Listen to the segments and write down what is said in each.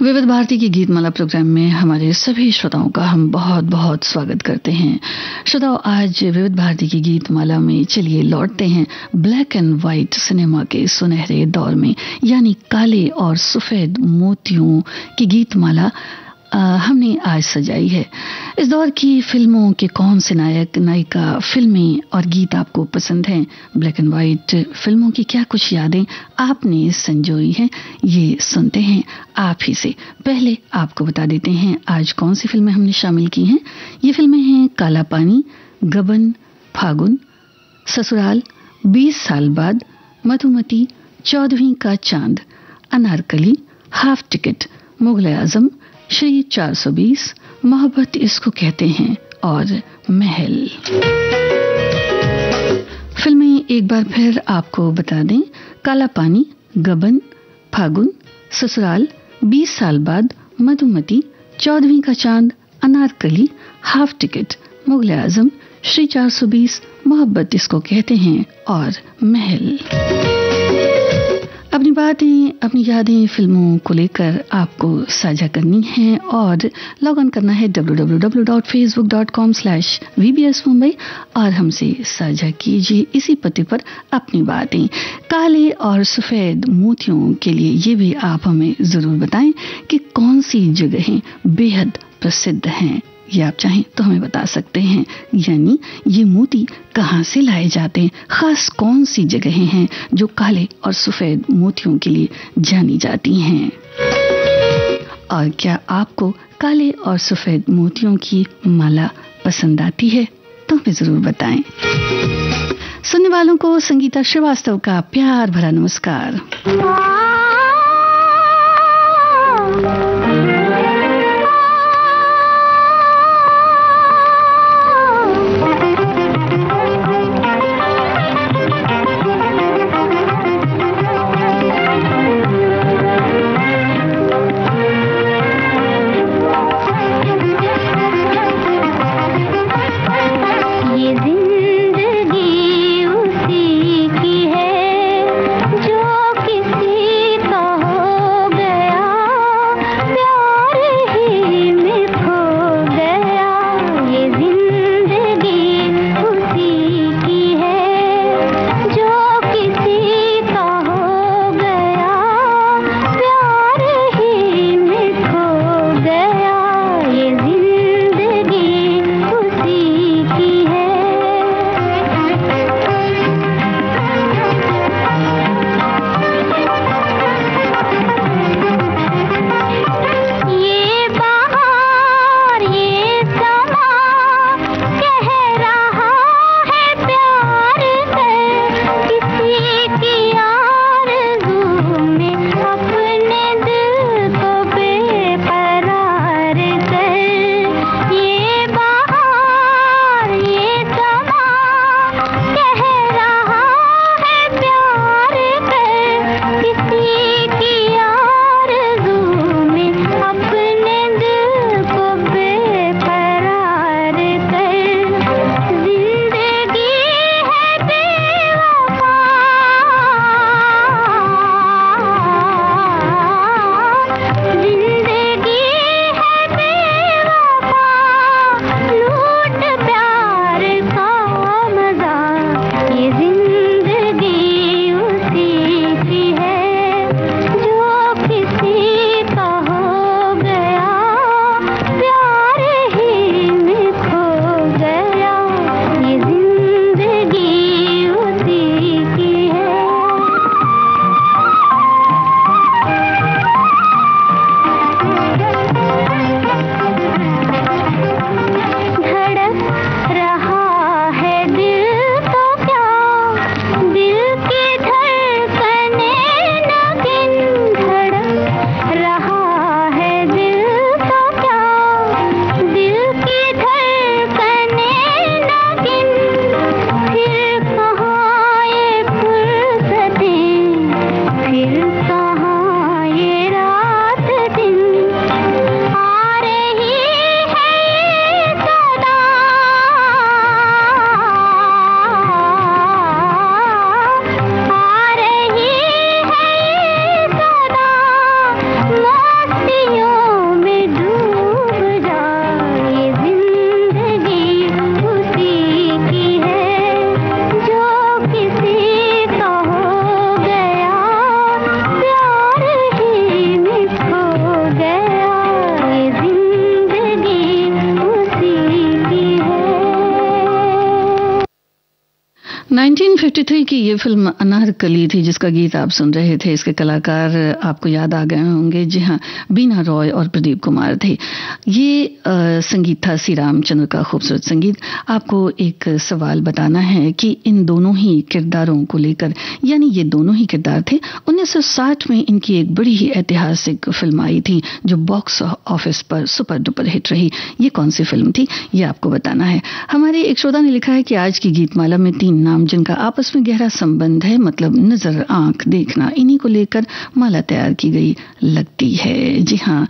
विविध भारती की गीतमाला प्रोग्राम में हमारे सभी श्रोताओं का हम बहुत बहुत स्वागत करते हैं। श्रोताओं, आज विविध भारती की गीतमाला में चलिए लौटते हैं ब्लैक एंड व्हाइट सिनेमा के सुनहरे दौर में, यानी काले और सफेद मोतियों की गीतमाला हमने आज सजाई है। इस दौर की फिल्मों के कौन से नायक नायिका, फिल्में और गीत आपको पसंद हैं? ब्लैक एंड व्हाइट फिल्मों की क्या कुछ यादें आपने संजोई हैं? ये सुनते हैं आप ही से। पहले आपको बता देते हैं आज कौन सी फिल्में हमने शामिल की हैं। ये फिल्में हैं काला पानी, गबन, फागुन, ससुराल, 20 साल बाद, मधुमती, 14वीं का चांद, अनारकली, हाफ टिकट, मुगल आजम, श्री 420, मोहब्बत इसको कहते हैं और महल। फिल्में एक बार फिर आपको बता दें: काला पानी, गबन, फागुन, ससुराल, 20 साल बाद, मधुमती, 14वीं का चांद, अनारकली, हाफ टिकट, मुगल आजम, श्री 420, मोहब्बत इसको कहते हैं और महल। अपनी बातें, अपनी यादें फिल्मों को लेकर आपको साझा करनी है और लॉग ऑन करना है www.facebook.com/vbsmumbai और हमसे साझा कीजिए इसी पते पर अपनी बातें। काले और सफेद मोतियों के लिए ये भी आप हमें जरूर बताएं कि कौन सी जगहें बेहद प्रसिद्ध हैं। ये आप चाहें तो हमें बता सकते हैं, यानी ये मोती कहाँ से लाए जाते हैं, खास कौन सी जगहें हैं जो काले और सफेद मोतियों के लिए जानी जाती हैं। और क्या आपको काले और सफेद मोतियों की माला पसंद आती है तो हमें जरूर बताएं। सुनने वालों को संगीता श्रीवास्तव का प्यार भरा नमस्कार। जिंदगी उसी की है जो किसी 1953 की ये फिल्म अनारकली थी जिसका गीत आप सुन रहे थे। इसके कलाकार आपको याद आ गए होंगे, जी हाँ, बीना रॉय और प्रदीप कुमार थे। ये संगीत था श्री रामचंद्र का खूबसूरत संगीत। आपको एक सवाल बताना है कि इन दोनों ही किरदारों को लेकर, यानी ये दोनों ही किरदार थे। 1960 में इनकी एक बड़ी ही ऐतिहासिक फिल्म आई थी जो बॉक्स ऑफिस पर सुपर डुपर हिट रही। ये कौन सी फिल्म थी, ये आपको बताना है। हमारे एक श्रोता ने लिखा है कि आज की गीतमाला में 3 नाम जिनका आपस में गहरा संबंध है, मतलब नजर, आंख, देखना, इन्हीं को लेकर माला तैयार की गई लगती है। जी हाँ,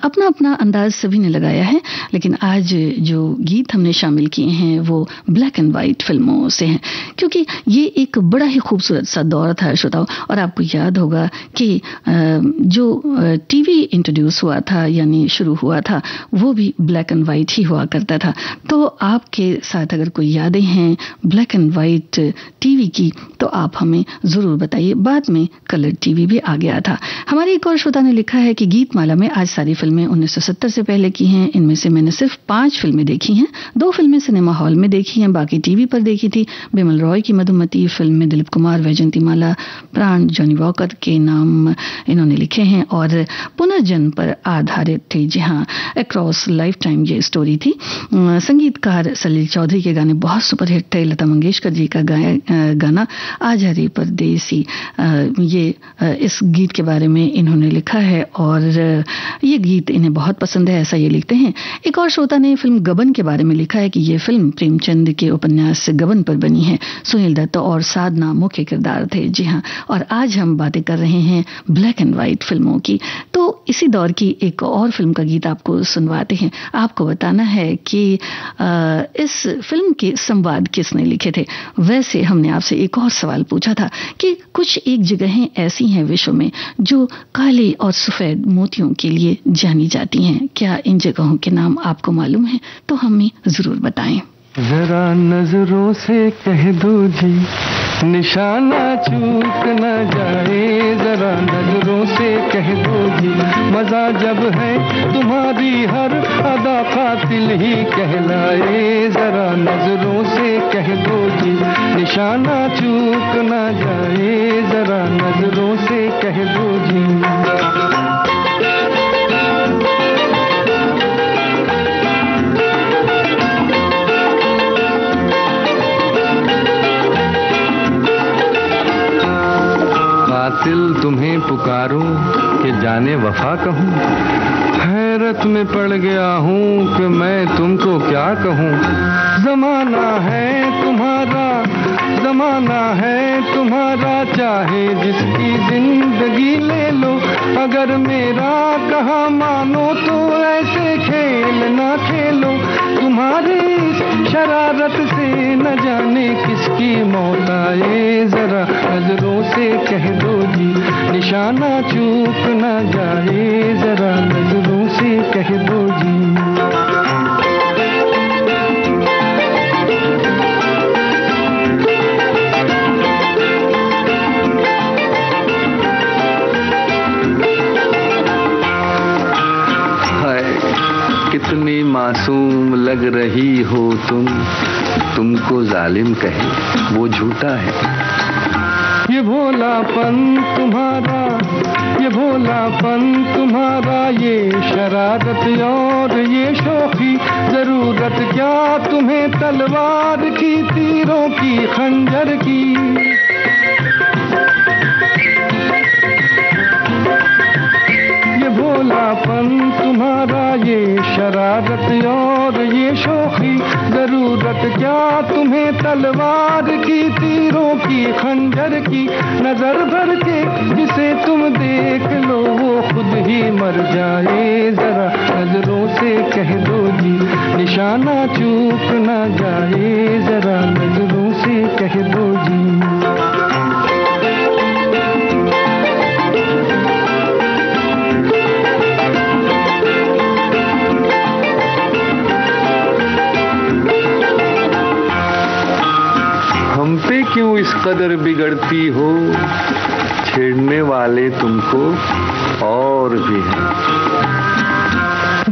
अपना अपना अंदाज सभी ने लगाया है, लेकिन आज जो गीत हमने शामिल किए हैं वो ब्लैक एंड व्हाइट फिल्मों से हैं, क्योंकि ये एक बड़ा ही खूबसूरत सा दौर था श्रोताओं। और आपको याद होगा कि जो टीवी इंट्रोड्यूस हुआ था, यानी शुरू हुआ था, वो भी ब्लैक एंड व्हाइट ही हुआ करता था। तो आपके साथ अगर कोई यादें हैं ब्लैक एंड व्हाइट टीवी की, तो आप हमें जरूर बताइए। बाद में कलर टीवी भी आ गया था। हमारे एक और श्रोता ने लिखा है कि गीतमाला में आज सारी फिल्में 1970 से पहले की हैं। इनमें से मैंने सिर्फ 5 फिल्में देखी हैं। 2 फिल्में सिनेमा हॉल में देखी हैं, बाकी टीवी पर देखी थी। बिमल रॉय की मधुमती फिल्म में दिलीप कुमार, वैजयंतीमाला, प्राण, जॉनी वॉकर के नाम इन्होंने लिखे हैं और पुनर्जन्म पर आधारित थी। जी हाँ, अक्रॉस लाइफ टाइम ये स्टोरी थी। संगीतकार सलील चौधरी के गाने बहुत सुपरहिट थे। लता मंगेशकर जी का गाना आजा रे परदेसी, ये इस गीत के बारे में इन्होंने लिखा है और ये गीत इन्हें बहुत पसंद है, ऐसा ये लिखते हैं। एक और श्रोता ने फिल्म गबन के बारे में लिखा है कि ये फिल्म प्रेमचंद के उपन्यास गबन पर बनी है। सुनील दत्त और साधना मुख्य किरदार थे। जी हाँ, और आज हम बातें कर रहे हैं ब्लैक एंड व्हाइट फिल्मों की। तो इसी दौर की एक और फिल्म का गीत आपको सुनवाते हैं। आपको बताना है कि इस फिल्म के संवाद किसने लिखे थे। वैसे हमने आपसे एक और सवाल पूछा था कि कुछ एक जगहें ऐसी हैं विश्व में जो काले और सफेद मोतियों के लिए जानी जाती हैं। क्या इन जगहों के नाम आपको मालूम है? तो हमें जरूर बताएं। जरा नजरों से कह दो जी, निशाना चूक न जाए। जरा नजरों से कह दो जी, मजा जब है तुम्हारी हर अदा कातिल ही कहलाए। जरा नजरों से कह दो जी, निशाना चूक न जाए। जरा नजरों से कह दो जी। कातिल तुम्हें पुकारूं कि जाने वफा कहूं, हैरत में पड़ गया हूं कि मैं तुमको क्या कहूं। जमाना है तुम्हारा, जमाना है तुम्हारा, चाहे जिसकी जिंदगी ले लो। अगर मेरा कहा मानो तो ऐसे खेल ना खेलो। तुम्हारी शरारत से न जाने किसकी मौत आए। जरा नजरों से कह दो जी, निशाना चूक न जाए। जरा नजरों से कह दो जी। कितनी मासूम लग रही हो तुमको जालिम कहे वो झूठा है। ये भोलापन तुम्हारा, ये भोलापन तुम्हारा, ये शरारत और ये शौखी, जरूरत क्या तुम्हें तलवार की, तीरों की, खंजर की। ये भोलापन तुम्हारा, ये शरारत और ये शौखी, जरूरत क्या तुम्हें तलवार की, तीरों की, खंजर की। नजर भर के जिसे तुम देख लो वो खुद ही मर जाए। जरा नजरों से कह दो जी, निशाना चूक न जाए। जरा नजरों से कह दो जी। हम पे क्यों इस कदर बिगड़ती हो, छेड़ने वाले तुमको और भी हैं।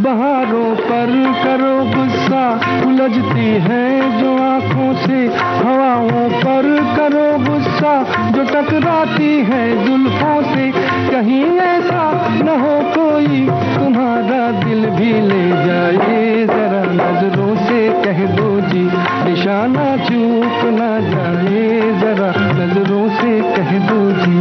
बहारों पर करो गुस्सा, उलझती है जो आंख आंखों से हवाओं पर करो गुस्सा जो टकराती है जुल्फों से, कहीं ऐसा न हो कोई तुम्हारा दिल भी ले जाए, जरा नजरों से कह दो जी निशाना चूक ना जाए, जरा नजरों से कह दो जी।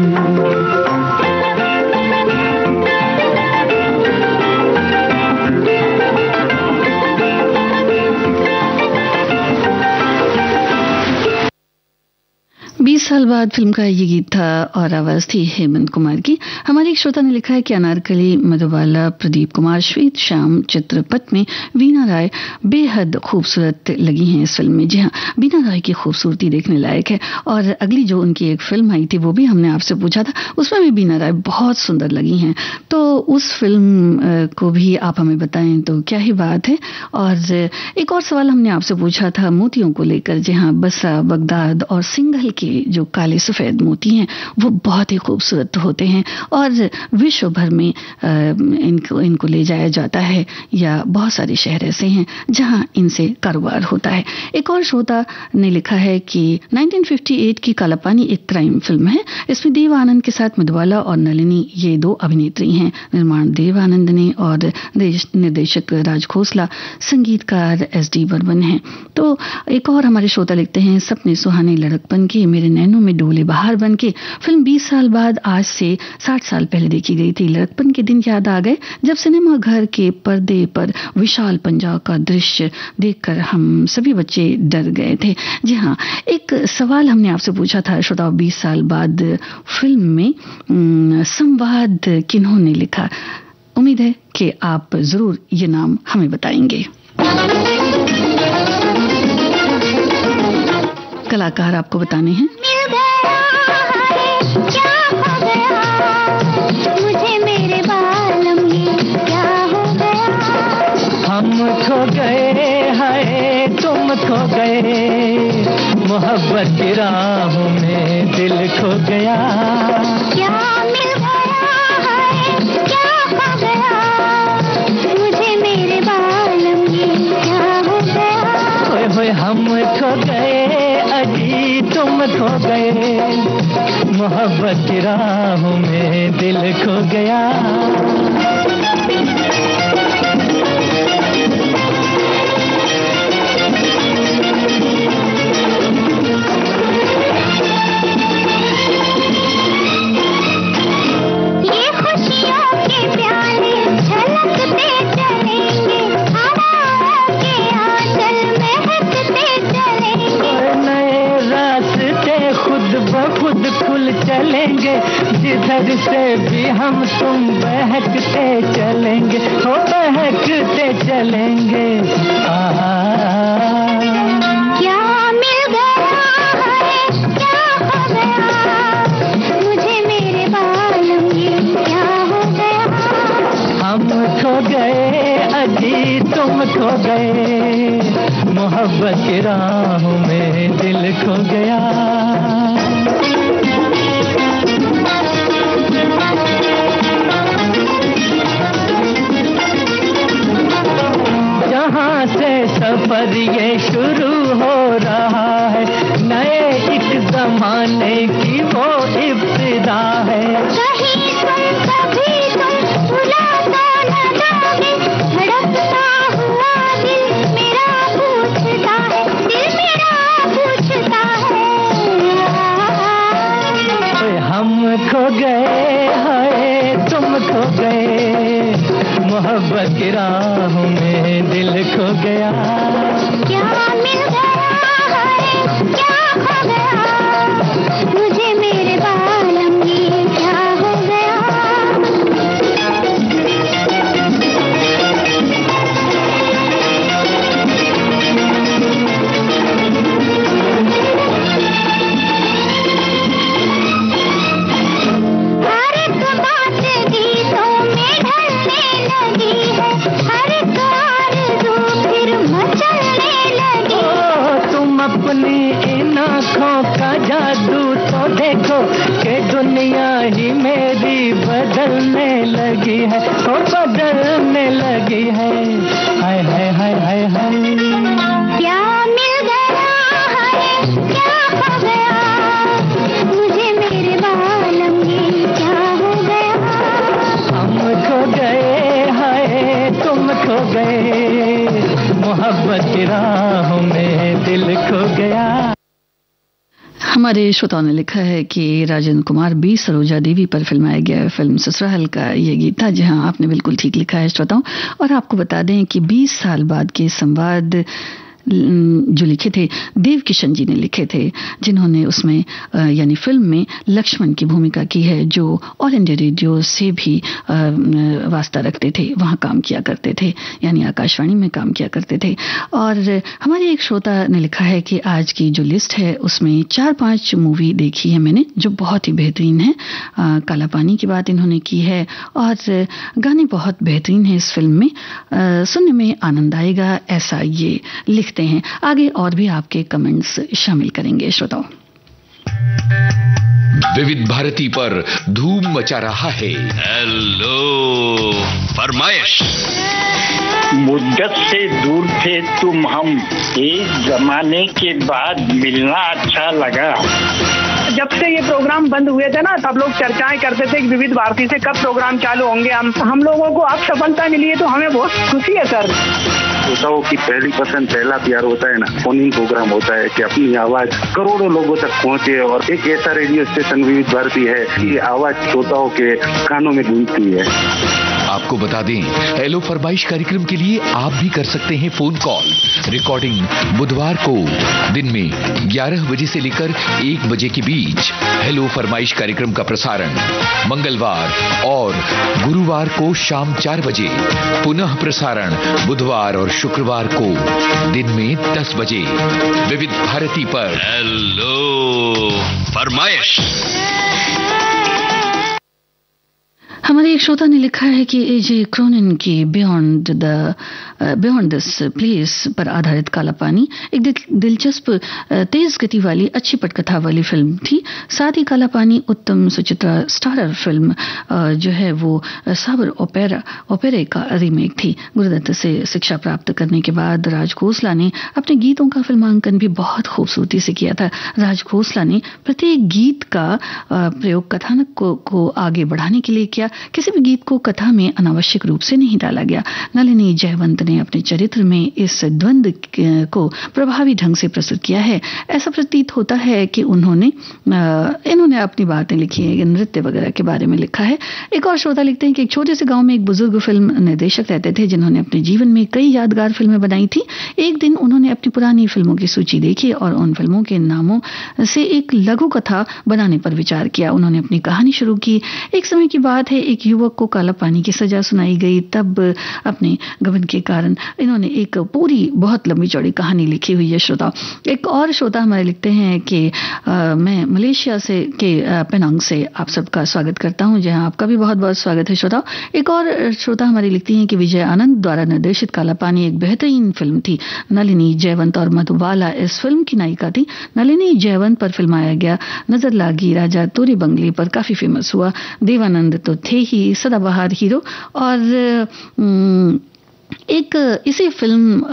20 साल बाद फिल्म का ये गीत था और आवाज थी हेमंत कुमार की। हमारे एक श्रोता ने लिखा है कि अनारकली, मधुबाला, प्रदीप कुमार, श्वेत श्याम चित्रपट में वीना राय बेहद खूबसूरत लगी हैं इस फिल्म में। जी हाँ, वीना राय की खूबसूरती देखने लायक है। और अगली जो उनकी एक फिल्म आई थी वो भी हमने आपसे पूछा था, उसमें भी वीना राय बहुत सुंदर लगी हैं। तो उस फिल्म को भी आप हमें बताएं तो क्या ही बात है। और एक और सवाल हमने आपसे पूछा था मोतियों को लेकर। जी हाँ, बसा, बगदाद और सिंघल के जो काले सफेद मोती हैं वो बहुत ही खूबसूरत होते हैं और विश्व भर में इनको ले जाया जाता है, या बहुत सारे शहर ऐसे हैं जहां इनसे कारोबार होता है। एक और श्रोता ने लिखा है कि 1958 की काला पानी एक क्राइम फिल्म है। इसमें देव आनंद के साथ मधुबाला और नलिनी ये दो अभिनेत्री हैं। निर्माण देव आनंद ने और निर्देशक राज खोसला, संगीतकार SD बर्मन हैं। तो एक और हमारे श्रोता लिखते हैं सपने सुहाने लड़कपन के मेरे नैनों में डोले बहार बन के। फिल्म 20 साल बाद आज से 60 साल पहले देखी गई थी। लड़कपन के दिन याद आ गए जब सिनेमा घर के पर्दे पर विशाल पंजाब का दृश्य देखकर हम सभी बच्चे डर गए थे। जी हाँ, एक सवाल हमने आपसे पूछा था श्रोताओ, 20 साल बाद फिल्म में संवाद किन्होंने लिखा। उम्मीद है कि आप जरूर ये नाम हमें बताएंगे। कलाकार आपको बताने हैं। मुझे मेरे बालम ये क्या हो गया, हम खो गए हाय तुम खो गए, मोहब्बत की राहों में दिल खो गया, क्या मिल गया है क्या खो गया, मुझे मेरे बालम ये क्या हो गया, होए होए हम खो गए अजी तुम खो गए, मोहब्बत की राहों में दिल खो गया। ये खुशियों के प्याले झलकते चलेंगे, हवाओं के आंचल महकते चलेंगे, नए रास्ते खुद ब खुद खुल चलेंगे, जिधर से भी हम तुम बहकते चलेंगे, हो बहकते चलेंगे। क्या मिल गया है क्या हो गया, मुझे मेरे बालम ये क्या हो गया, हम खो गए अजी तुम खो गए, मोहब्बत की राहों में दिल खो गया। जहाँ से सफर ये शुरू हो रहा है, नए एक जमाने की वो इब्तिदा है, कहीं तुम कभी तुम भुला तो न जाओगे, धड़कता हुआ दिल मेरा पूछता है, दिल मेरा पूछता है, हम खो गए हाय तुम खो गए, मोहब्बत की राहों में दिल खो गया, क्या मिल गया है क्या खो गया, मुझे मेरे बालम ये क्या हो गया। हर एक बात गीतों में ढलने लगी है, हर एक आरज़ू फिर मचलने लगी, तुम अपनी इन आँखों का जादू तो देखो कि दुनिया ही मेरी बदलने लगी है, ओ बदलने लगी है, हाय हाय हाय हाय हाय, क्या मिल गया गए, मोहब्बत की राहों में दिल खो गया। हमारे श्रोताओं ने लिखा है कि राजेंद्र कुमार बी सरोजा देवी पर फिल्माया गया फिल्म ससुराल का ये गीत था। जी हाँ, आपने बिल्कुल ठीक लिखा है श्रोताओं। और आपको बता दें कि 20 साल बाद के संवाद जो लिखे थे देव किशन जी ने लिखे थे, जिन्होंने उसमें यानी फिल्म में लक्ष्मण की भूमिका की है, जो ऑल इंडिया रेडियो से भी वास्ता रखते थे, वहाँ काम किया करते थे, यानी आकाशवाणी में काम किया करते थे। और हमारे एक श्रोता ने लिखा है कि आज की जो लिस्ट है उसमें 4-5 मूवी देखी है मैंने जो बहुत ही बेहतरीन है। काला पानी की बात इन्होंने की है और गाने बहुत बेहतरीन है इस फिल्म में, सुनने में आनंद आएगा, ऐसा ये लिखते हैं। आगे और भी आपके कमेंट्स शामिल करेंगे श्रोताओं। विविध भारती पर धूम मचा रहा है हेलो फरमाइश। मुद्दत से दूर थे तुम हम, एक जमाने के बाद मिलना अच्छा लगा। जब से ये प्रोग्राम बंद हुए थे ना, तब लोग चर्चाएं करते थे कि विविध भारती से कब प्रोग्राम चालू होंगे। हम लोगों को अब सफलता मिली है तो हमें बहुत खुशी है सर। श्रोताओं की पहली पसंद, पहला प्यार होता है ना, फोन इन प्रोग्राम होता है कि अपनी आवाज करोड़ों लोगों तक पहुंचे। और एक ऐसा रेडियो स्टेशन विविध भारती है कि आवाज श्रोताओं के कानों में गूंजती है। आपको बता दें, हेलो फरमाइश कार्यक्रम के लिए आप भी कर सकते हैं फोन कॉल। रिकॉर्डिंग बुधवार को दिन में 11 बजे से लेकर 1 बजे के बीच। हेलो फरमाइश कार्यक्रम का प्रसारण मंगलवार और गुरुवार को शाम 4 बजे, पुनः प्रसारण बुधवार और शुक्रवार को दिन में 10 बजे विविध भारती पर हेलो फरमाइश। हमारे एक श्रोता ने लिखा है कि एजे क्रोनिन की बियॉन्ड दिस प्लेस पर आधारित काला पानी एक दिलचस्प तेज गति वाली अच्छी पटकथा वाली फिल्म थी। साथ ही काला पानी उत्तम सुचित्रा स्टारर फिल्म जो है वो साबर ओपेरे का रीमेक थी। गुरुदत्त से शिक्षा प्राप्त करने के बाद राज खोसला ने अपने गीतों का फिल्मांकन भी बहुत खूबसूरती से किया था। राज खोसला ने प्रत्येक गीत का प्रयोग कथानक को आगे बढ़ाने के लिए किया। किसी भी गीत को कथा में अनावश्यक रूप से नहीं डाला गया। नलिनी जयवंत ने अपने चरित्र में इस द्वंद्व को प्रभावी ढंग से प्रस्तुत किया है। ऐसा प्रतीत होता है कि इन्होंने अपनी बातें लिखी है, नृत्य वगैरह के बारे में लिखा है। एक और श्रोता लिखते हैं कि एक छोटे से गांव में एक बुजुर्ग फिल्म निर्देशक रहते थे जिन्होंने अपने जीवन में कई यादगार फिल्में बनाई थी। एक दिन उन्होंने अपनी पुरानी फिल्मों की सूची देखी और उन फिल्मों के नामों से एक लघु कथा बनाने पर विचार किया। उन्होंने अपनी कहानी शुरू की। एक समय की बात है, एक युवक को काला पानी की सजा सुनाई गई। तब अपने गबन के कारण इन्होंने एक पूरी बहुत लंबी चौड़ी कहानी लिखी हुई है श्रोता। एक और श्रोता हमारे लिखते हैं कि मैं मलेशिया से के पेनांग से आप सबका स्वागत करता हूं। जहां आपका भी बहुत बहुत स्वागत है श्रोता। एक और श्रोता हमारी लिखती हैं कि विजय आनंद द्वारा निर्देशित काला पानी एक बेहतरीन फिल्म थी। नलिनी जयवंत और मधुबाला इस फिल्म की नायिका थी। नलिनी जयवंत पर फिल्माया गया नजर लागी राजा तोरी बंगले पर काफी फेमस हुआ। देवानंद तो थे ही सदाबहार हीरो। और एक इसी फिल्म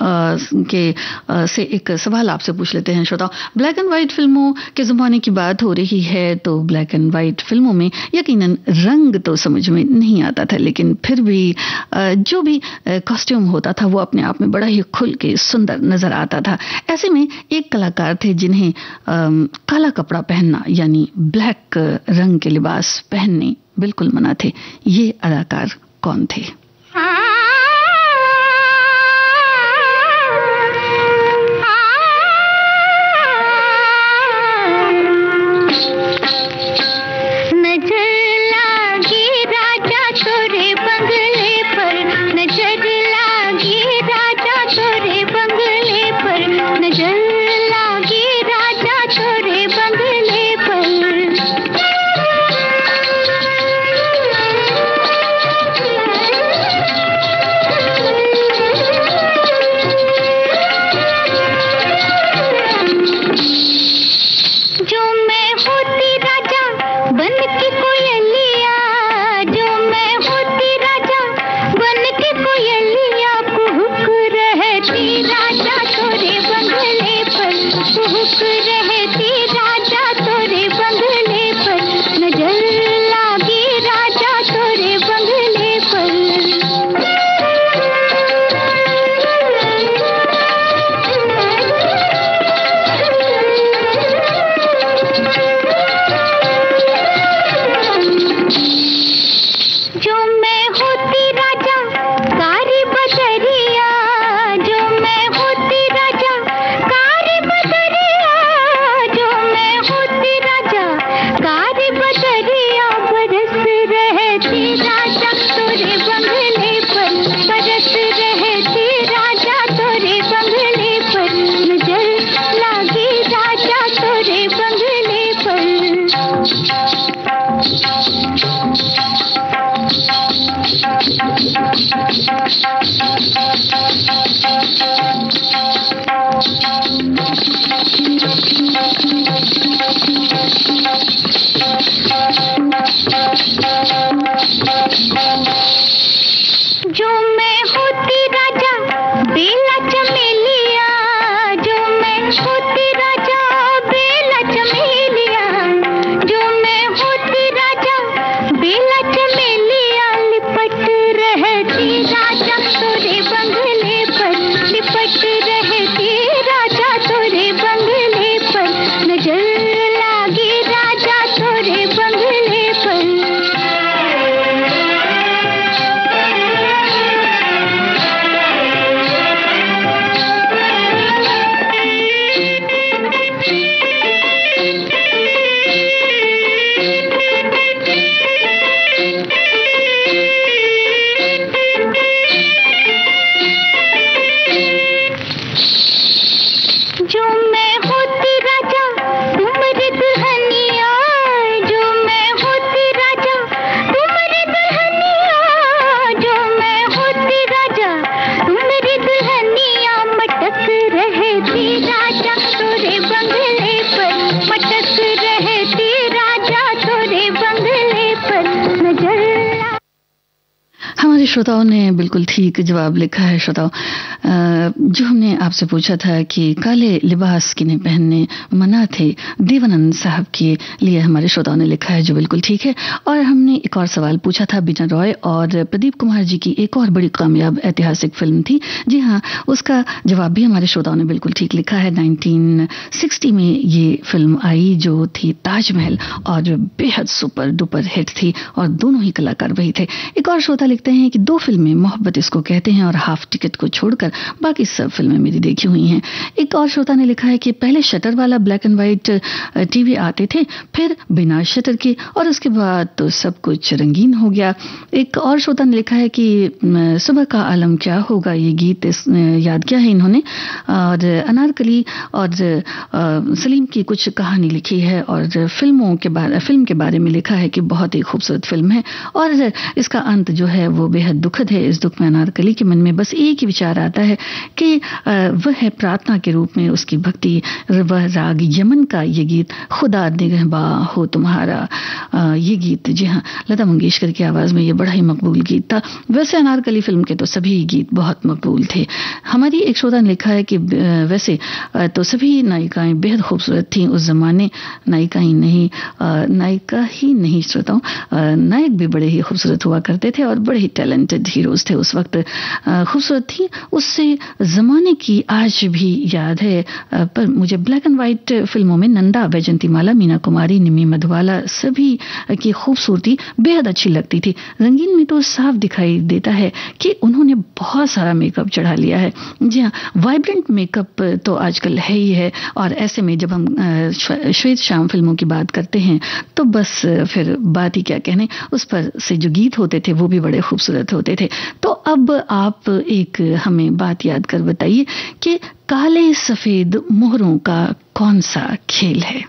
से एक सवाल आपसे पूछ लेते हैं श्रोता। ब्लैक एंड व्हाइट फिल्मों के ज़माने की बात हो रही है तो ब्लैक एंड व्हाइट फिल्मों में यकीनन रंग तो समझ में नहीं आता था, लेकिन फिर भी जो भी कॉस्ट्यूम होता था वो अपने आप में बड़ा ही खुल के सुंदर नजर आता था। ऐसे में एक कलाकार थे जिन्हें काला कपड़ा पहनना यानी ब्लैक रंग के लिबास पहनने बिल्कुल मना थे। ये अदाकार कौन थे? जो मैं होती राजा बेला चमेलिया, जो मैं होती राजा बेला चमेलिया, जो मैं होती राजा बेला चमेलिया, लिपट रहती राजा तोरे बंगले पर, लिपट रहती राजा तोरे बंगले पर, नजर लागी राजा तोरे बंगले पर। जो मैं होती राजा तुम्हारी दुल्हनिया, जो मैं होती राजा तुम्हारी दुल्हनिया, जो मैं होती राजा तुम्हारी दुल्हनिया, मटक रहती राजा तोरे बंगले पर, मटक रहती राजा तोरे बंगले पर, नजर। हमारे श्रोताओं ने बिल्कुल ठीक जवाब लिखा है। श्रोताओं, जो हमने आपसे पूछा था कि काले लिबास किन्हें पहनने मना थे, देवानंद साहब के लिए हमारे श्रोताओं ने लिखा है, जो बिल्कुल ठीक है। और हमने एक और सवाल पूछा था बीना रॉय और प्रदीप कुमार जी की एक और बड़ी कामयाब ऐतिहासिक फिल्म थी। जी हाँ, उसका जवाब भी हमारे श्रोताओं ने बिल्कुल ठीक लिखा है। 1960 में ये फिल्म आई जो थी ताजमहल, और बेहद सुपर डुपर हिट थी, और दोनों ही कलाकार वही थे। एक और श्रोता लिखते हैं कि 2 फिल्में मोहब्बत इसको कहते हैं और हाफ टिकट को छोड़कर बाकी सब फिल्में मेरी देखी हुई हैं। एक और श्रोता ने लिखा है कि पहले शटर वाला ब्लैक एंड व्हाइट टीवी आते थे, फिर बिना शटर के, और उसके बाद तो सब कुछ रंगीन हो गया। एक और श्रोता ने लिखा है कि सुबह का आलम क्या होगा, ये गीत याद किया है इन्होंने, और अनारकली और सलीम की कुछ कहानी लिखी है, और फिल्म के बारे में लिखा है कि बहुत ही खूबसूरत फिल्म है, और इसका अंत जो है वो बेहद दुखद है। इस दुख में अनारकली के मन में बस एक ही विचार आता है कि वह है प्रार्थना के रूप में उसकी भक्ति, वह राग यमन का ये गीत, खुदा निगहबा हो तुम्हारा, ये गीत। जी हाँ, लता मंगेशकर की आवाज में ये बड़ा ही मकबूल गीत था। वैसे अनारकली फिल्म के तो सभी गीत बहुत मकबूल थे। हमारी एक श्रोता ने लिखा है कि वैसे तो सभी नायिकाएं बेहद खूबसूरत थीं उस जमाने, नायिका ही नहीं श्रोताओं, नायक भी बड़े ही खूबसूरत हुआ करते थे और बड़े ही टैलेंटेड हीरोज थे उस वक्त, खूबसूरत थी। उससे जमाने की आज भी याद है। पर मुझे ब्लैक एंड व्हाइट फिल्मों में नंदा, वैजंतीमाला, मीना कुमारी, निमी मधुबाला सभी की खूबसूरती बेहद अच्छी लगती थी। रंगीन में तो साफ दिखाई देता है कि उन्होंने बहुत सारा मेकअप चढ़ा लिया है। जी हाँ, वाइब्रेंट मेकअप तो आजकल है ही है, और ऐसे में जब हम श्वेत श्याम फिल्मों की बात करते हैं तो बस फिर बात ही क्या कहने, उस पर से जो गीत होते थे वो भी बड़े खूबसूरत होते थे। तो अब आप एक हमें बात याद कर बताइए कि काले सफेद मोहरों का कौन सा खेल है?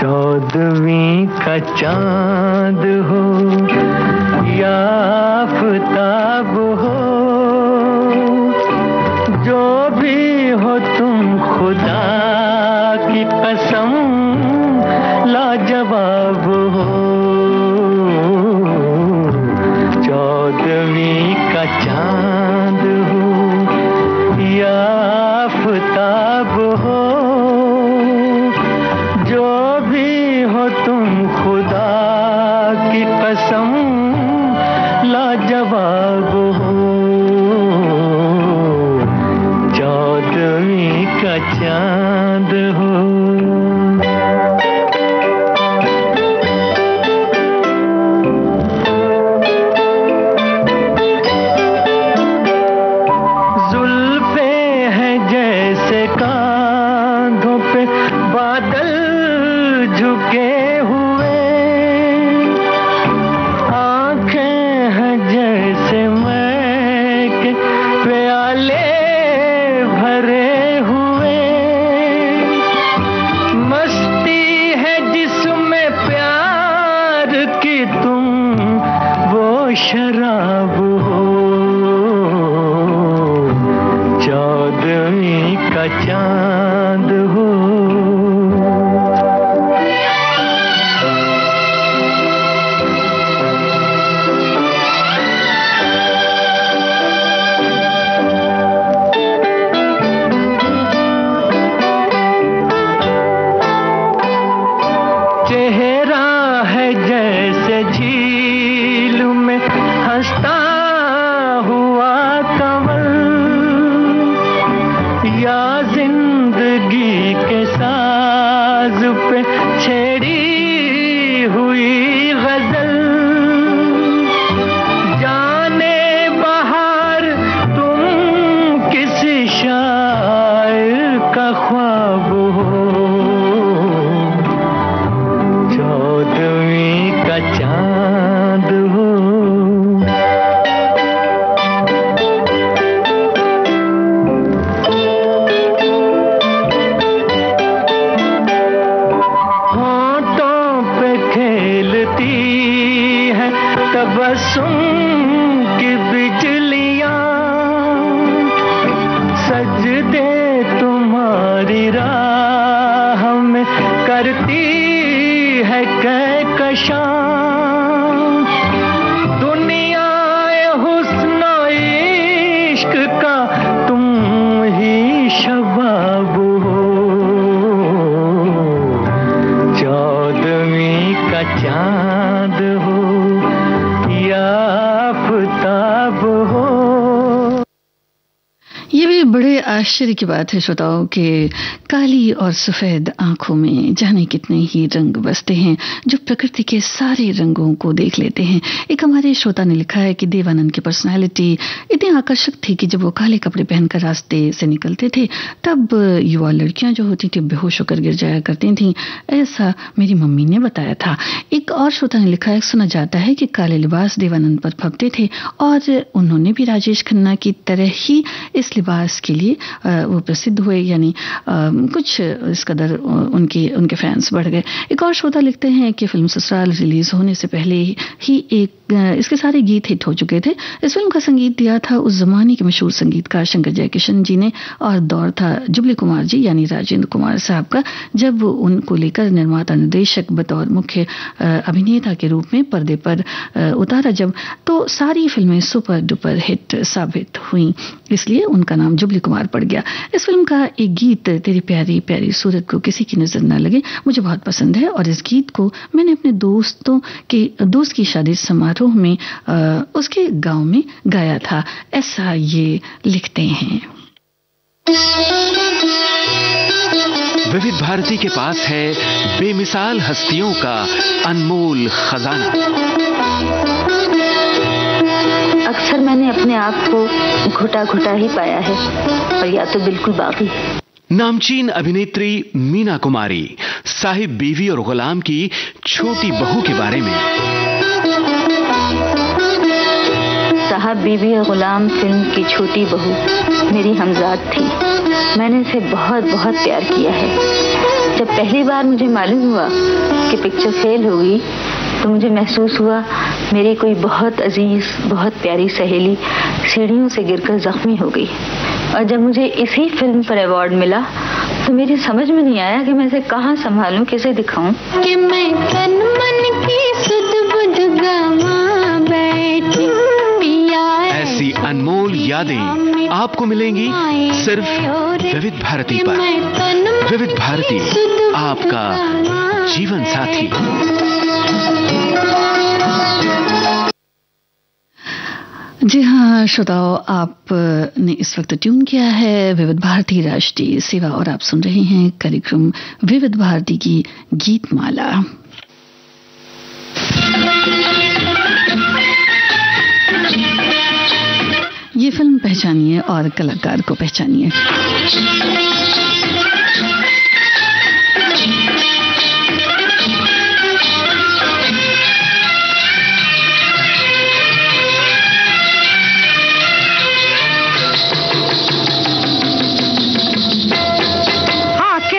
चौदहवीं का चांद हो या आफताब हो, जो भी हो तुम खुदा की कसम लाजवाब हो। चौदहवीं का चांद हो या आफताब हो, जो भी हो तुम खुदा की कसम लाजवाब हो। चौदहवीं का चांद हो। जुल्फे हैं जैसे कांधों पे बादल झुके हुए, आंखें हैं जैसे मैं के प्याले का चांद हो। चेहरा है जैसे झील में हंसता हुआ कंवल, या जिंदगी के साज पे छेड़ी हुई गजल। जाने बहार तुम किसी शायर का ख्वाब हो, चौदहवीं का चांद हो। तबस्सुम की बिजलियां, सजदे तुम्हारी राह में करती है कहकशां। दुनिया हुस्न इश्क का तुम ही शबाब हो, चौदहवीं का चांद हो, आफताब हो। ये भी बड़े आश्चर्य की बात है श्रोताओं के काली और सफेद आंखों में जाने कितने ही रंग बसते हैं जो प्रकृति के सारे रंगों को देख लेते हैं। एक हमारे श्रोता ने लिखा है कि देवानंद की पर्सनालिटी इतनी आकर्षक थी कि जब वो काले कपड़े पहनकर रास्ते से निकलते थे तब युवा लड़कियां जो होती थी बेहोश होकर गिर जाया करती थी, ऐसा मेरी मम्मी ने बताया था। एक और श्रोता ने लिखा है, सुना जाता है कि काले लिबास देवानंद पर फबते थे और उन्होंने भी राजेश खन्ना की तरह ही इस लिबास के लिए वो प्रसिद्ध हुए, यानी कुछ इस कदर उनके फैंस बढ़ गए। एक और श्रोता लिखते हैं कि फिल्म ससुराल रिलीज होने से पहले ही इसके सारे गीत हिट हो चुके थे। इस फिल्म का संगीत दिया था उस जमाने के मशहूर संगीतकार शंकर जयकिशन जी ने, और दौर था जुबली कुमार जी यानी राजेंद्र कुमार साहब का, जब उनको लेकर निर्माता निर्देशक बतौर मुख्य अभिनेता के रूप में पर्दे पर उतारा जब, तो सारी फिल्में सुपर डुपर हिट साबित हुई, इसलिए उनका नाम जुबली कुमार पड़ गया। इस फिल्म का एक गीत तेरी प्यारी प्यारी सूरत को किसी की नजर न लगे मुझे बहुत पसंद है, और इस गीत को मैंने अपने दोस्त की शादी समारोह में उसके गांव में गाया था, ऐसा ये लिखते हैं। विविध भारती के पास है बेमिसाल हस्तियों का अनमोल खजाना। अक्सर मैंने अपने आप को घुटा घुटा ही पाया है, और या तो बिल्कुल बाकी। नामचीन अभिनेत्री मीना कुमारी साहिब बीवी और गुलाम की छोटी बहू के बारे में। साहब बीवी और गुलाम फिल्म की छोटी बहू मेरी हमजाद थी। मैंने इसे बहुत बहुत प्यार किया है। जब पहली बार मुझे मालूम हुआ कि पिक्चर फेल होगी तो मुझे महसूस हुआ मेरी कोई बहुत अजीज बहुत प्यारी सहेली सीढ़ियों से गिरकर जख्मी हो गई। और जब मुझे इसी फिल्म पर अवार्ड मिला तो मेरी समझ में नहीं आया कि मैं इसे कहाँ संभालूं, कैसे दिखाऊं। कि मैं तन मन की सुध बुध गवा बैठी पिया। ऐसी अनमोल यादें आपको मिलेंगी सिर्फ विविध भारती पर। विविध भारती आपका जीवन साथी। जी हाँ श्रोताओ, आपने इस वक्त ट्यून किया है विविध भारती राष्ट्रीय सेवा और आप सुन रहे हैं कार्यक्रम विविध भारती की गीतमाला। ये फिल्म पहचानिए और कलाकार को पहचानिए।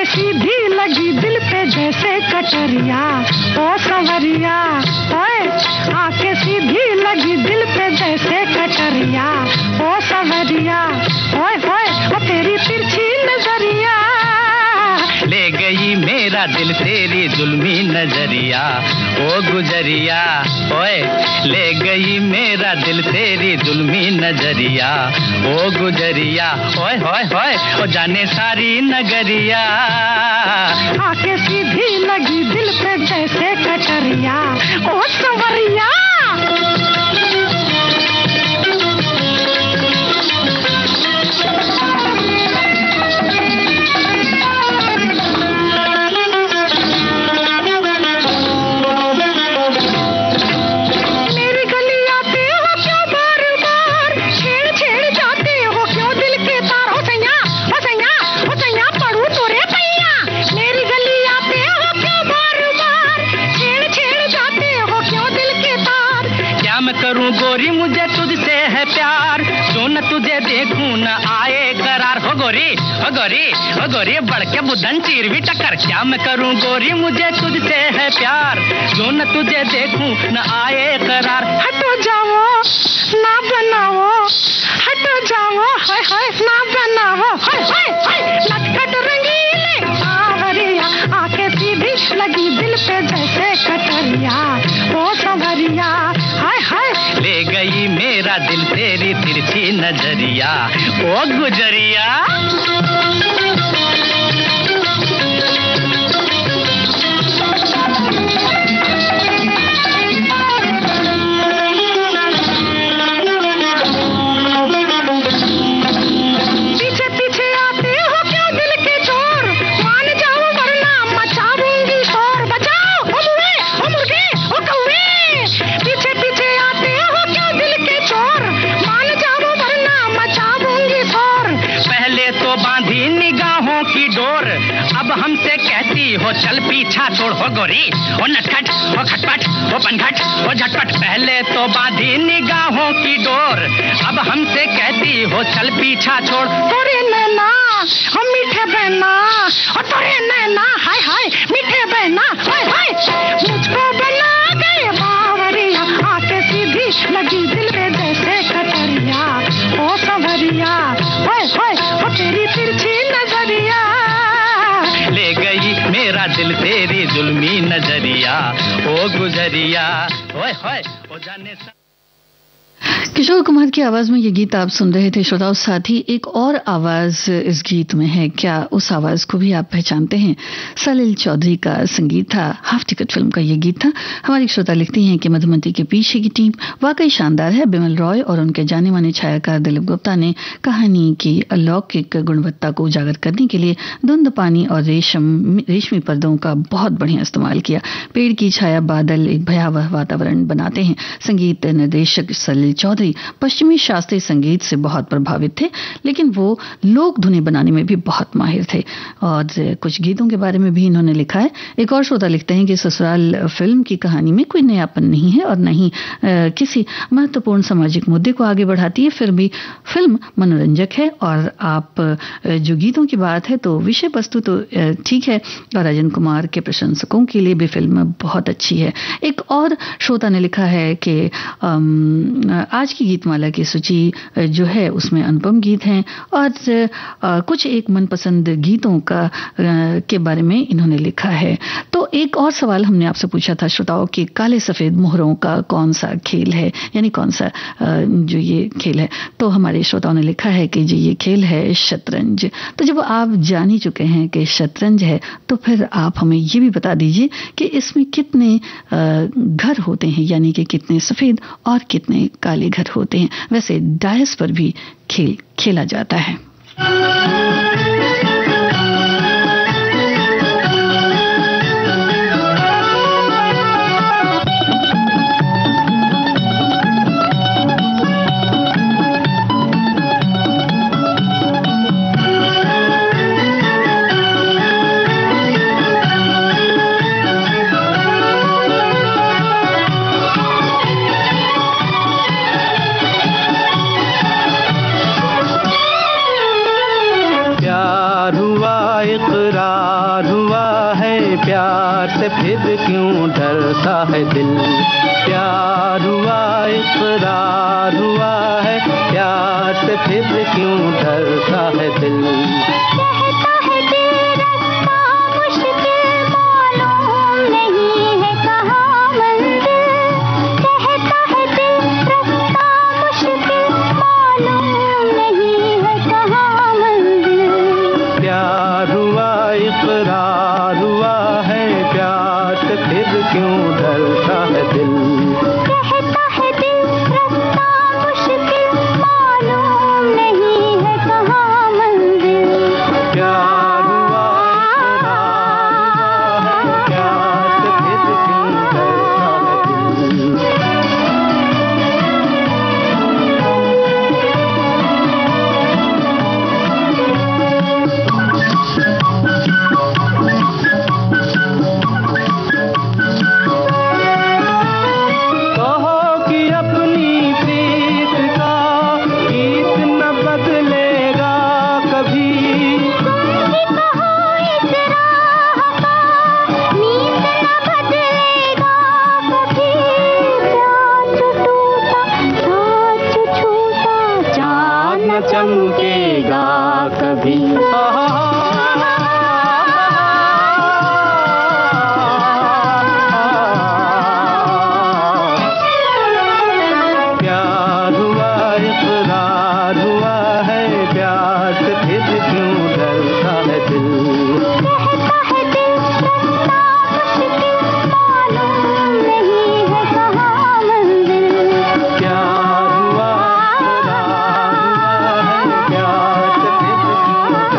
सीधी लगी दिल पे जैसे कटरिया ओ सवरिया, ओए आके सीधी लगी दिल पे जैसे कटरिया ओ सवरिया, ओए ओए ओ तेरी तिरछी नजरिया ले गई मेरा दिल तेरी जुल्मी नजरिया ओ गुजरिया, ओए ले गई मेरा दिल तेरी जुल्मी नजरिया ओ गुजरिया, ओए होए होए ओ जाने सारी नगरिया आके सीधी लगी दिल पे जैसे कटरिया ओ सवरिया। गोरी मुझे तुझसे है प्यार, जो न तुझे देखूं न आए करार। हो गोरी हो गोरी हो गोरी बढ़ के बुधन चीर भी टक्कर। क्या मैं करूं गोरी मुझे तुझसे है प्यार, जो न तुझे देखूं न आए करार। हटो जाओ ना बनाओ, हटो जाओ हाय हाय ना बनाओ, हाय हाय हाय नटखट रंगीले सावरिया आके सीधी लगी दिल पे जैसे कटरिया ओ सवरिया, हाय हाय ले गई मेरा दिल तेरी तिरछी नजरिया ओ गुजरिया। पीछे पीछे आते हो क्यों दिल के चोर, मान जाओ वरना मचाऊंगी शोर। बचाओ ओ मुए ओ मुर्गे ओ कौवे, पीछे पीछे आते हो क्यों दिल के चोर, मान जाओ वरना मचाऊंगी शोर। पहले तो बांधी निगाहों की डोर, अब हमसे कहती हो चल पीछा छोड़। हो गोरी ओ नटखट ओ खटपट ओ पनघट ओ झटपट। पहले तो बांधी निगाहों की डोर, अब हमसे कहती हो चल पीछा छोड़। तोरे नैना हम मीठे बहना, और तोरे नैना हाय हाय मीठे बहना, हाय हाय मुझको बना गए बावरिया आके सीधी लगी दिल पे जैसे कटरिया ओ सवरिया, हाय हाय ओ तेरी तिरछी नजरिया ले गई मेरा दिल तेरी जुल्मी नजरिया ओ गुजरिया, ओए होए ओ जाने किशोर कुमार की आवाज में ये गीत आप सुन रहे थे श्रोताओं। साथ ही एक और आवाज इस गीत में है, क्या उस आवाज को भी आप पहचानते हैं? सलील चौधरी का संगीत था, हाफ टिकट फिल्म का ये गीत था। हमारी श्रोता लिखती हैं कि मधुमती के पीछे की टीम वाकई शानदार है। बिमल रॉय और उनके जाने माने छायाकार दिलीप गुप्ता ने कहानी की अलौकिक गुणवत्ता को उजागर करने के लिए धुंध, पानी और रेशमी पर्दों का बहुत बढ़िया इस्तेमाल किया। पेड़ की छाया, बादल एक भयावह वातावरण बनाते हैं। संगीत निर्देशक सलील चौधरी पश्चिमी शास्त्रीय संगीत से बहुत प्रभावित थे, लेकिन वो लोक धुनें बनाने में भी बहुत माहिर थे। और कुछ गीतों के बारे में भी इन्होंने लिखा है। एक और श्रोता लिखते हैं कि ससुराल फिल्म की कहानी में कोई नयापन नहीं है और न ही किसी महत्वपूर्ण सामाजिक मुद्दे को आगे बढ़ाती है, फिर भी फिल्म मनोरंजक है। और आप जो गीतों की बात है तो विषय वस्तु तो ठीक है, और राजन कुमार के प्रशंसकों के लिए भी फिल्म बहुत अच्छी है। एक और श्रोता ने लिखा है कि आज की गीतमाला की सूची जो है उसमें अनुपम गीत हैं, और कुछ एक मनपसंद गीतों का के बारे में इन्होंने लिखा है। तो एक और सवाल हमने आपसे पूछा था श्रोताओं कि काले सफेद मोहरों का कौन सा खेल है, यानी कौन सा जो ये खेल है। तो हमारे श्रोताओं ने लिखा है कि जो ये खेल है शतरंज। तो जब आप जान ही चुके हैं कि शतरंज है, तो फिर आप हमें ये भी बता दीजिए कि इसमें कितने घर होते हैं, यानी कि कितने सफेद और कितने काले घर होते हैं। वैसे डायस पर भी खेल खेला जाता है। प्यार से फिर क्यों डरता है दिल। प्यार हुआ इकरार हुआ है, प्यार से फिर क्यों डरता है दिल। कहता है दिल रास्ता मुश्किल मालूम नहीं है कहाँ मंजिल। कहता है दिल रास्ता मुश्किल मालूम नहीं है कहाँ मंजिल। प्यार हुआ इकरार हुआ है, प्यार से फिर क्यों डरता है दिल। कहता है दिल रास्ता मुश्किल मालूम नहीं है कहाँ मंजिल। प्यार हुआ इकरार हुआ है, प्यार से फिर क्यों डरता है दिल। कहो कि अपनी प्रीत का गीत न बदलेगा कभी। कहो इस राह का नीत न बदलेगा कभी। प्यार टूटा साथ छूटा चाँद न चमकेगा कभी। प्यार हुआ इकरार हुआ है, प्यार से फिर क्यों डरता है दिल। कहता है दिल रास्ता मुश्किल मालूम नहीं है कहाँ मंजिल। प्यार हुआ इकरार हुआ है, प्यार से फिर क्यों डरता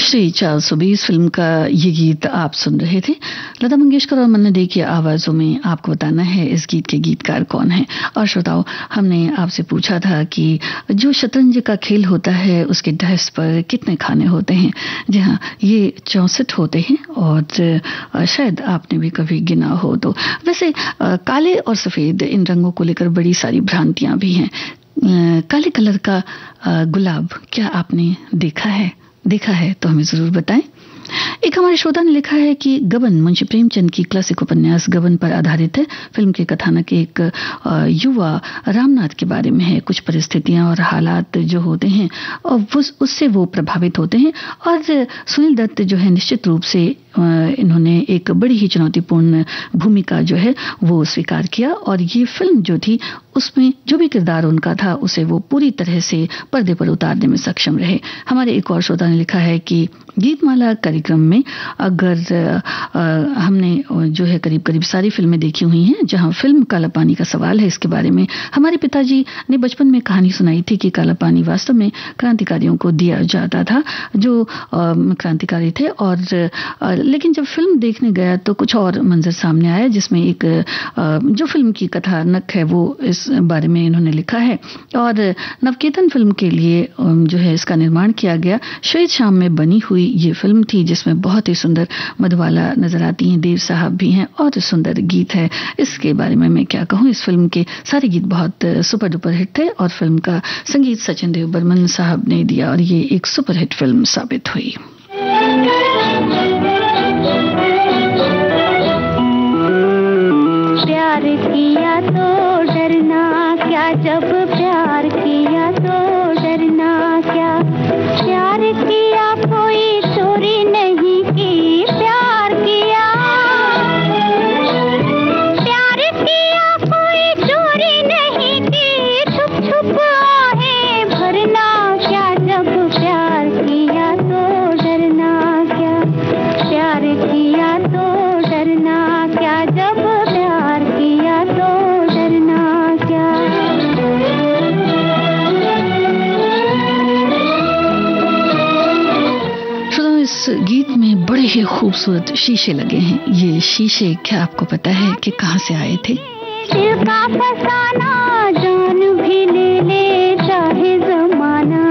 श्री 420 फिल्म का ये गीत आप सुन रहे थे। लता मंगेशकर और मन्ना डे की आवाजों में आपको बताना है इस गीत के गीतकार कौन है। और श्रोताओ, हमने आपसे पूछा था कि जो शतरंज का खेल होता है उसके डैश पर कितने खाने होते हैं। जी हाँ, ये 64 होते हैं और शायद आपने भी कभी गिना हो तो। वैसे काले और सफेद इन रंगों को लेकर बड़ी सारी भ्रांतियां भी हैं। काले कलर का गुलाब क्या आपने देखा है तो हमें जरूर बताएं। एक हमारे श्रोता ने लिखा है कि गबन मुंशी प्रेमचंद की क्लासिक उपन्यास गबन पर आधारित है। फिल्म के कथानक एक युवा रामनाथ के बारे में है। कुछ परिस्थितियां और हालात जो होते हैं और उससे वो प्रभावित होते हैं। और सुनील दत्त जो है निश्चित रूप से इन्होंने एक बड़ी ही चुनौतीपूर्ण भूमिका जो है वो स्वीकार किया। और ये फिल्म जो थी उसमें जो भी किरदार उनका था उसे वो पूरी तरह से पर्दे पर उतारने में सक्षम रहे। हमारे एक और श्रोता ने लिखा है कि गीतमाला कार्यक्रम में अगर हमने जो है करीब करीब सारी फिल्में देखी हुई हैं जहां फिल्म काला पानी का सवाल है। इसके बारे में हमारे पिताजी ने बचपन में कहानी सुनाई थी कि काला पानी वास्तव में क्रांतिकारियों को दिया जाता था जो क्रांतिकारी थे। और लेकिन जब फिल्म देखने गया तो कुछ और मंजर सामने आया जिसमें एक जो फिल्म की कथानक है वो इस बारे में इन्होंने लिखा है। और नवकेतन फिल्म के लिए जो है इसका निर्माण किया गया। श्वेत शाम में बनी हुई ये फिल्म थी जिसमें बहुत ही सुंदर मधुबाला नजर आती हैं, देव साहब भी हैं और सुंदर गीत है। इसके बारे में मैं क्या कहूँ, इस फिल्म के सारे गीत बहुत सुपर डुपर हिट थे और फिल्म का संगीत सचिन देव बर्मन साहब ने दिया और ये एक सुपर हिट फिल्म साबित हुई। प्यार किया तो डरना क्या, जब प्यार किया तो डरना क्या। प्यार किया कोई चोरी नहीं की, प्यार किया कोई चोरी नहीं की। छुप छुप आहें भरना क्या, जब प्यार किया तो डरना क्या। प्यार किया तो डरना क्या, जब प्यार किया तो डरना क्या। इस गीत में बड़े ही खूबसूरत शीशे लगे हैं। ये शीशे क्या आपको पता है कि कहाँ से आए थे? दिल का फसाना जान भी ले ले चाहे जमाना।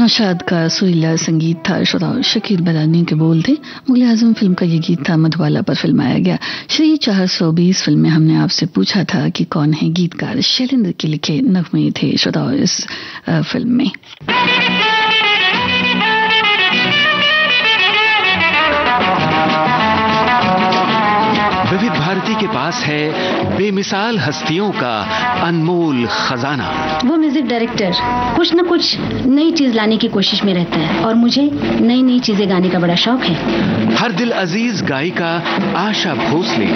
नौशाद का सुरीला संगीत था। श्रोताओं, शकीर बदानी के बोल थे। मुगल आजम फिल्म का ये गीत था, मधुबाला पर फिल्माया गया। श्री 420 फिल्म में हमने आपसे पूछा था कि कौन है गीतकार। शैलेंद्र के लिखे नगमे थे श्रोताओं इस फिल्म में। विविध भारती के पास है बेमिसाल हस्तियों का अनमोल खजाना। वो म्यूजिक डायरेक्टर कुछ न कुछ नई चीज लाने की कोशिश में रहता है और मुझे नई नई चीजें गाने का बड़ा शौक है। हर दिल अजीज गायिका आशा भोसले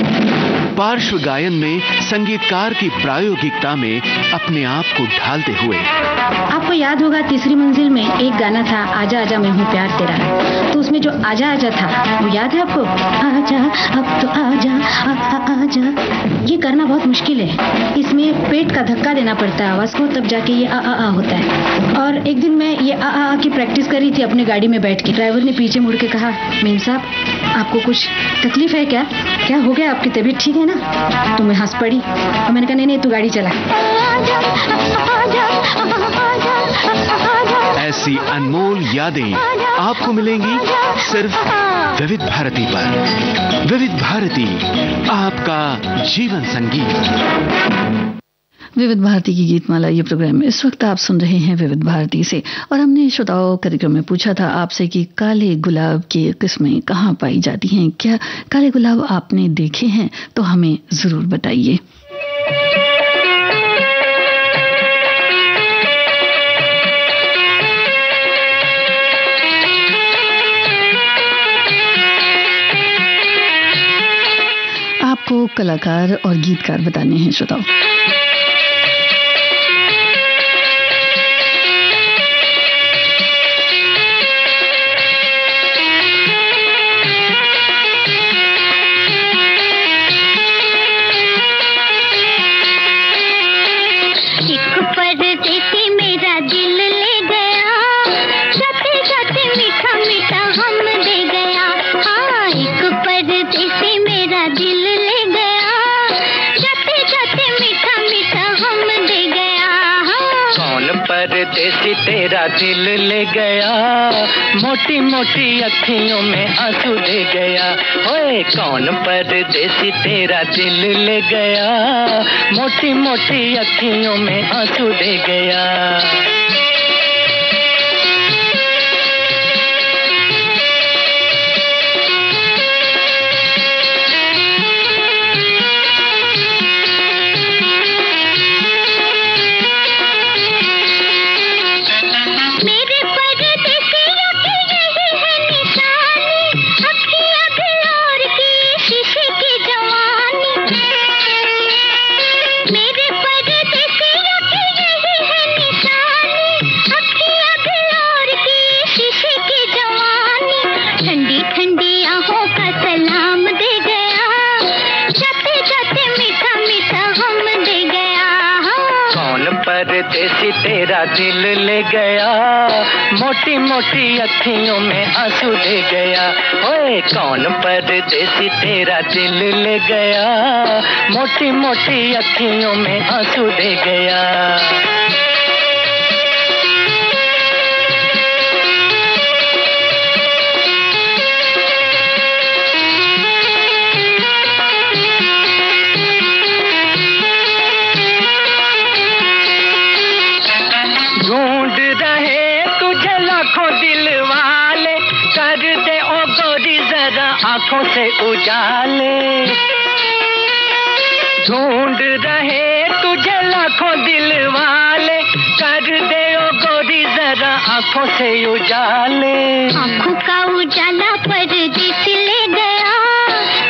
पार्श्व गायन में संगीतकार की प्रायोगिकता में अपने आप को ढालते हुए। आपको याद होगा तीसरी मंजिल में एक गाना था, आजा आजा मैं हूँ प्यार तेरा, तो उसमें जो आजा आजा था वो याद है आपको? आजा अब तो आजा आजा। ये करना बहुत मुश्किल है, इसमें पेट का धक्का देना पड़ता है आवाज को, तब जाके ये आ होता है। और एक दिन मैं ये आ की प्रैक्टिस कर रही थी अपनी गाड़ी में बैठ के। ड्राइवर ने पीछे मुड़ के कहा, मेम साहब आपको कुछ तकलीफ है क्या? क्या हो गया, आपकी तबीयत ठीक है ना? तो मैं हंस पड़ी और मैंने कहा नहीं तू गाड़ी चला। ऐसी अनमोल यादें आपको मिलेंगी सिर्फ विविध भारती पर। विविध भारती, आपका जीवन संगीत। विविध भारती की गीतमाला ये प्रोग्राम इस वक्त आप सुन रहे हैं विविध भारती से। और हमने श्रोताओं कार्यक्रम में पूछा था आपसे कि काले गुलाब की किस्में कहाँ पाई जाती हैं। क्या काले गुलाब आपने देखे हैं? तो हमें जरूर बताइए। आपको कलाकार और गीतकार बताने हैं श्रोताओं। परदेसी तेरा दिल ले गया, मोटी मोटी अखियों में आंसू दे गया। ओए कौन परदेसी तेरा दिल ले गया, मोटी मोटी अखियों में आंसू दे गया। परदेसी तेरा दिल ले गया, मोटी मोटी अखियों में आंसू दे गया। ओए कौन परदेसी तेरा दिल ले गया, मोटी मोटी अखियों में आंसू दे गया। ढूंढ रहे तुझे लाखों दिल वाले, कर दे ओ गोरी जरा आंखों से उजाले। ढूंढ रहे तुझे लाखों दिल वाले, कर दे ओ गोरी जरा आंखों से उजाले। आंखों का उजाला परदेसी ले गया,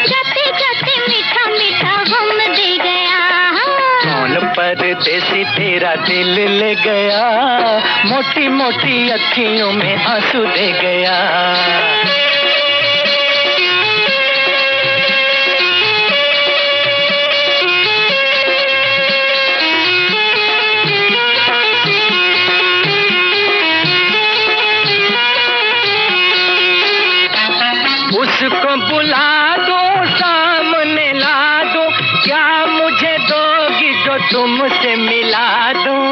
जाते जाते मीठा मीठा गम दे गया। कौन परदेसी तेरा दिल ले गया, मोटी मोटी अखियों में आंसू दे गया। उसको बुला दो, सामने ला दो, क्या मुझे दोगी जो तुमसे मिला दूं।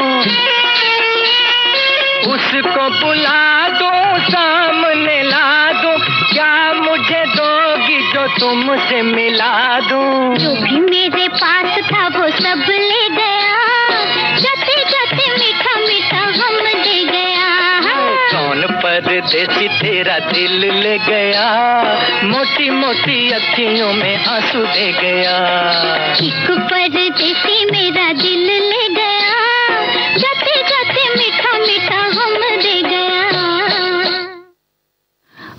उसको बुला दूं, सामने ला दूं, क्या मुझे दोगी जो तुमसे मिला दूं? जो भी मेरे पास था वो सब ले गया, जाते जाते मीठा मीठा गम दे गया। कौन परदेसी तेरा दिल ले गया, मोटी मोटी अखियों में आंसू दे गया। एक परदेसी मेरा दिल ले गया, जाते जाते मीठा मीठा गम दे गया।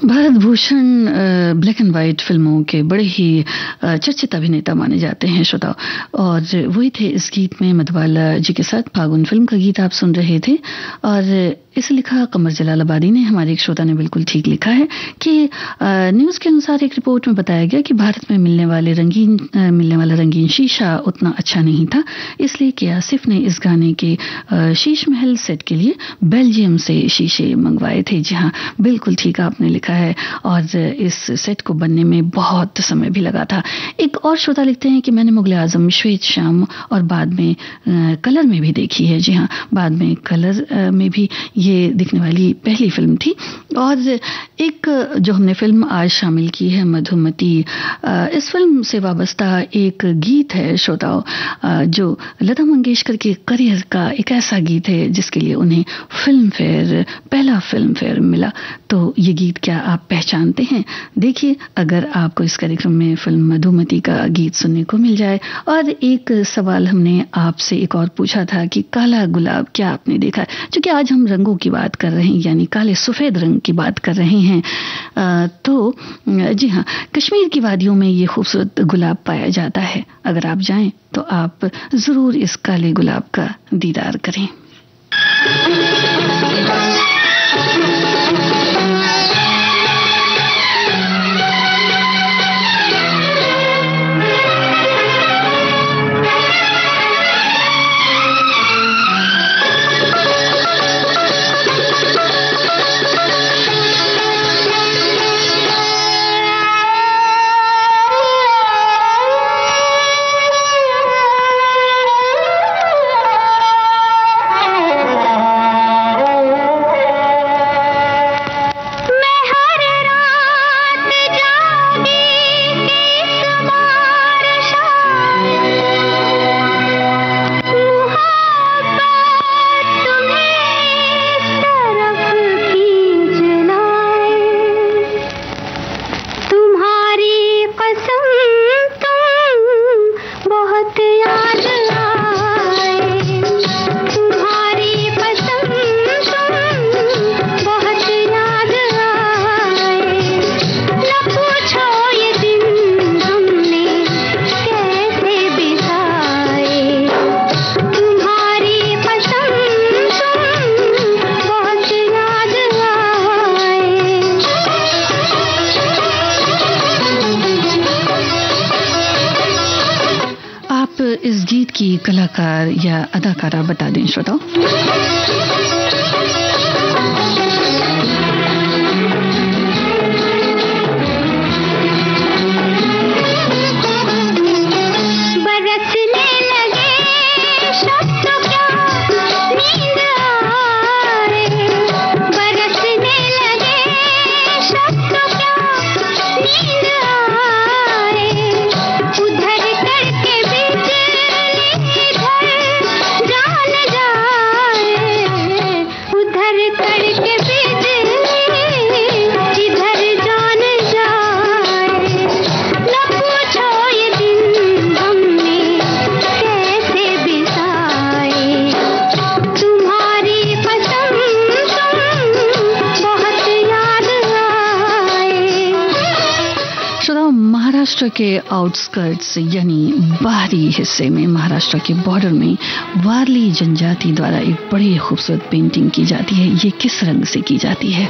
Bharat Bhushan black and white फिल्मों के बड़े ही चर्चित अभिनेता माने जाते हैं श्रोताओ, और वही थे इस गीत में मधुबाला जी के साथ। फागुन फिल्म का गीत आप सुन रहे थे, और इसे लिखा कमर जलालाबादी ने। हमारे एक श्रोता ने बिल्कुल ठीक लिखा है कि न्यूज़ के अनुसार एक रिपोर्ट में बताया गया कि भारत में मिलने वाला रंगीन शीशा उतना अच्छा नहीं था, इसलिए कि आसिफ ने इस गाने के शीश महल सेट के लिए बेल्जियम से शीशे मंगवाए थे। जी हाँ, बिल्कुल ठीक आपने लिखा है, और इस सेट को बनने में बहुत समय भी लगा था। एक और श्रोता लिखते हैं कि मैंने मुगले आजम श्वेत श्याम और बाद में कलर में भी देखी है। जी हाँ, बाद में कलर में भी ये दिखने वाली पहली फिल्म थी। और एक जो हमने फिल्म आज शामिल की है मधुमती, इस फिल्म से वाबस्ता एक गीत है श्रोताओं, जो लता मंगेशकर के करियर का एक ऐसा गीत है जिसके लिए उन्हें पहला फिल्म फेयर मिला। तो ये गीत क्या आप पहचानते हैं? देखिए, अगर आपको इस कार्यक्रम में फिल्म मधुमती का गीत सुनने को मिल जाए। और एक सवाल हमने आपसे एक और पूछा था कि काला गुलाब क्या आपने देखा है? क्योंकि आज हम रंगों की बात कर रहे हैं, यानी काले सफेद रंग की बात कर रहे हैं। तो जी हाँ, कश्मीर की वादियों में ये खूबसूरत गुलाब पाया जाता है। अगर आप जाएं तो आप जरूर इस काले गुलाब का दीदार करें। इस गीत की कलाकार या अदाकारा बता दें श्रोताओ। महाराष्ट्र के आउटस्कर्ट्स यानी बाहरी हिस्से में, महाराष्ट्र के बॉर्डर में वारली जनजाति द्वारा एक बड़ी खूबसूरत पेंटिंग की जाती है। ये किस रंग से की जाती है?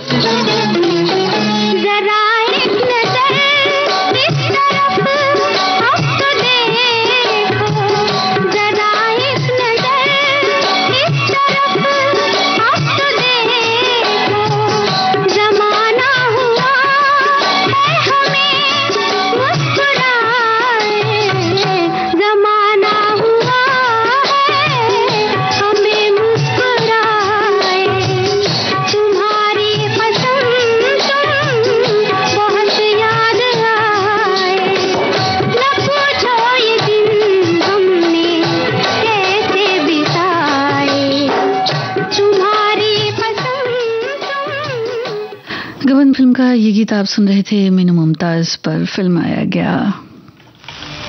का ये गीत आप सुन रहे थे मीनू मुमताज पर फिल्म आया गया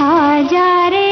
आजा रे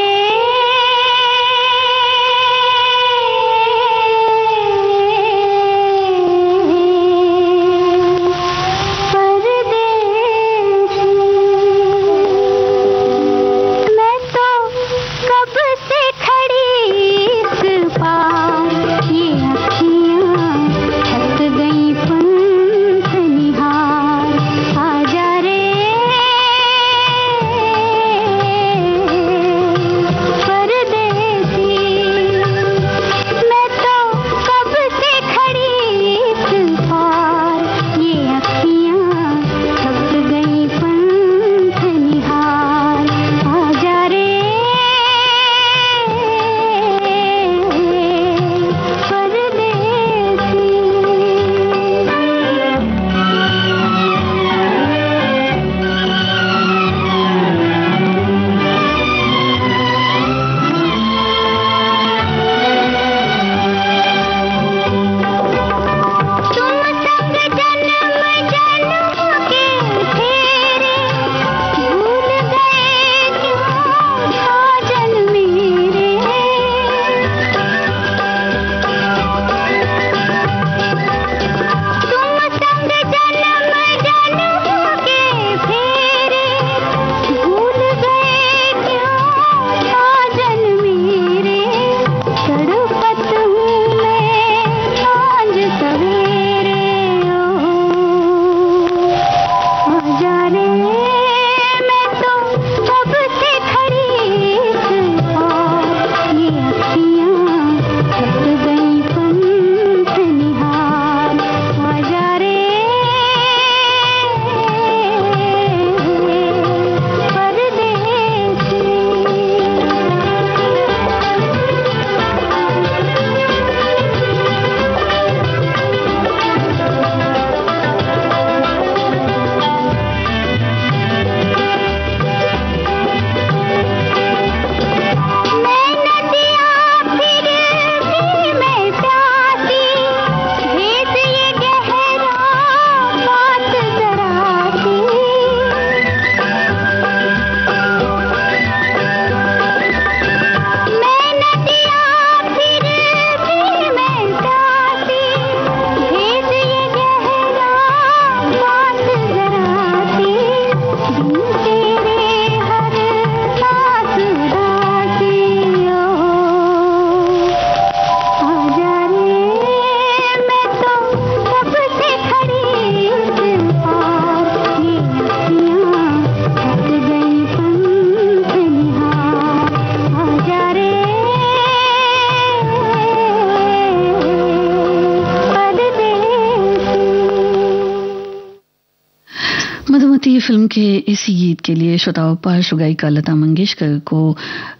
फिल्म के इसी गीत के लिए श्रोताओं पार्श्व गायिका लता मंगेशकर को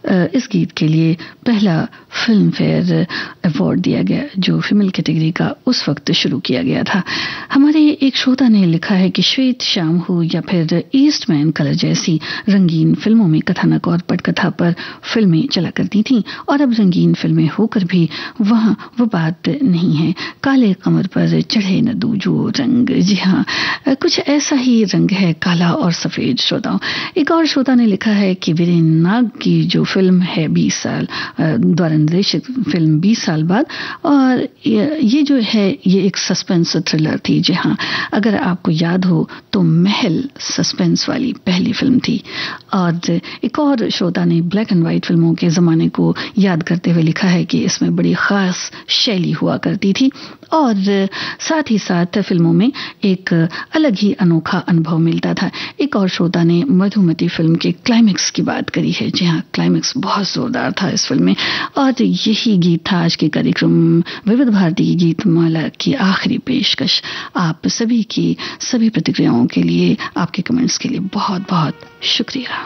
इस गीत के लिए पहला फिल्म फेयर अवार्ड दिया गया जो फीमेल कैटेगरी का उस वक्त शुरू किया गया था। हमारे एक श्रोता ने लिखा है कि श्वेत शाम हो या फिर ईस्टमैन कलर जैसी रंगीन फिल्मों में कथानक और पटकथा पर फिल्में चला करती थीं और अब रंगीन फिल्में होकर भी वहाँ वो बात नहीं है। काले कमर पर चढ़े न दूजो रंग, जी हाँ कुछ ऐसा ही रंग है काला और सफेद। श्रोताओं एक और श्रोता ने लिखा है कि वीरेन नाग की जो फिल्म है 20 साल द्वारा निर्देशित फिल्म 20 साल बाद, और ये जो है ये एक सस्पेंस थ्रिलर थी। जी हाँ अगर आपको याद हो तो महल सस्पेंस वाली पहली फिल्म थी। और एक और श्रोता ने ब्लैक एंड व्हाइट फिल्मों के ज़माने को याद करते हुए लिखा है कि इसमें बड़ी ख़ास शैली हुआ करती थी और साथ ही साथ फिल्मों में एक अलग ही अनोखा अनुभव मिलता था। एक और श्रोता ने मधुमती फिल्म के क्लाइमेक्स की बात करी है। जी हाँ क्लाइमेक्स बहुत जोरदार था इस फिल्म में। और यही गीत था आज के कार्यक्रम विविध भारती की गीतमाला की आखिरी पेशकश। आप सभी की सभी प्रतिक्रियाओं के लिए, आपके कमेंट्स के लिए बहुत बहुत शुक्रिया।